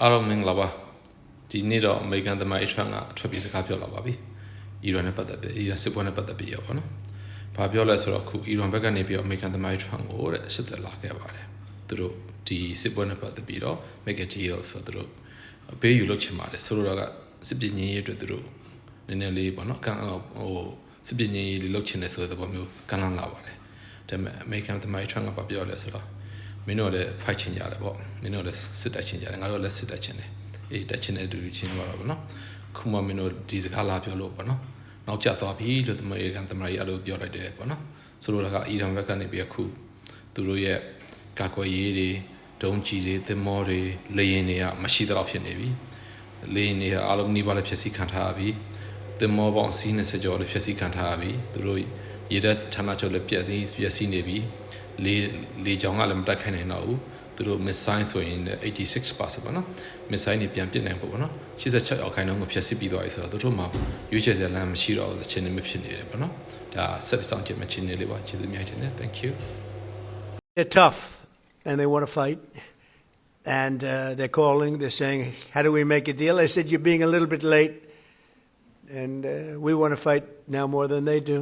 အားလုံးမင်္ဂလာပါဒီနေ့တော့အမေရိကန်သမိုင်းအထွန်းကအထွက်ပြီးစကားပြောလာပါပြီအီရန်နဲ့ပတ်သက်ပြီးအီရန်စစ်ပွဲနဲ့ပတ်သက်ပြီးရောပေါ့နော်ဘာပြောလဲဆိုတော့အခုအီရန်ဘက်ကနေပြီးအမေရိကန်သမိုင်းအထွန်းကိုတဲ့ရှစ်သက်လာခဲ့ပါတယ်သူတို့ဒီစစ်ပွဲနဲ့ပတ်သက်ပြီးတော့ make a deal ဆိုတော့သူတို့ဘေးယူလုပ်ချင်ပါတယ်ဆိုတော့ကစစ်ပညာရေးအတွက်သူတို့နည်းနည်းလေးပေါ့နော်စစ်ပညာရေးလေးလုပ်ချင်တယ်ဆိုတဲ့သဘောမျိုးကန့်လန့်လာပါတယ်ဒါပေမဲ့အမေရိကန်သမိုင်းအထွန်းကဘာပြောလဲဆိုတော့မင်းတို့လည်းဖိုက်ချင်ကြတယ်ပေါ့မင်းတို့လည်းစစ်တိုက်ချင်ကြတယ်ငါတို့လည်းစစ်တိုက်ချင်တယ်အေးတိုက်ချင်တဲ့အတူတူချင်းပါတော့ဗောနော်ခုမှမင်းတို့ဒီစကားလာပြောလို့ဗောနော်နောက်ကျသွားပြီလို့သမရီကန်သမရီအဲ့လိုပြောလိုက်တယ်ဗောနော်ဆိုလိုတာကအီရန်ဘက်ကနေပြီးအခုသူတို့ရဲ့ကာကွယ်ရေးတွေဒုံးကြီးတွေသင်္ဘောတွေလေယာဉ်တွေကမရှိတော့ဖြစ်နေပြီလေယာဉ်တွေကအားလုံးနှီးပါးလည်းဖြစ်စီခံထားပြီသင်္ဘောပေါင်းစီး20ကျော်လည်းဖြစ်စီခံထားပြီသူတို့ရေတပ်ဌာနချုပ်လည်းပြက်စီးနေပြီလေကြောင်ကလည်းမတက်ခိုင်းနိုင်တော့ဘူးသူတို့ missile ဆိုရင်86%ပေါ့နော် missile နေပြန်ပစ်နိုင်ဖို့ပေါ့နော်86အောင်ခိုင်နှုန်းကိုဖျက်ဆီးပြီးသွားပြီဆိုတော့သူတို့မှာရွေးချယ်စရာလမ်းမရှိတော့ဘူးချင်းနေမဖြစ်နေတယ်ပေါ့နော်ဒါဆက်ပြီးဆောင်ကြည့်မှချင်းနေလေးပါကျေးဇူးများတင်တယ် thank you They're tough and they want to fight and they're calling they're saying how do we make a deal I said you're being a little bit late and we want to fight now more than they do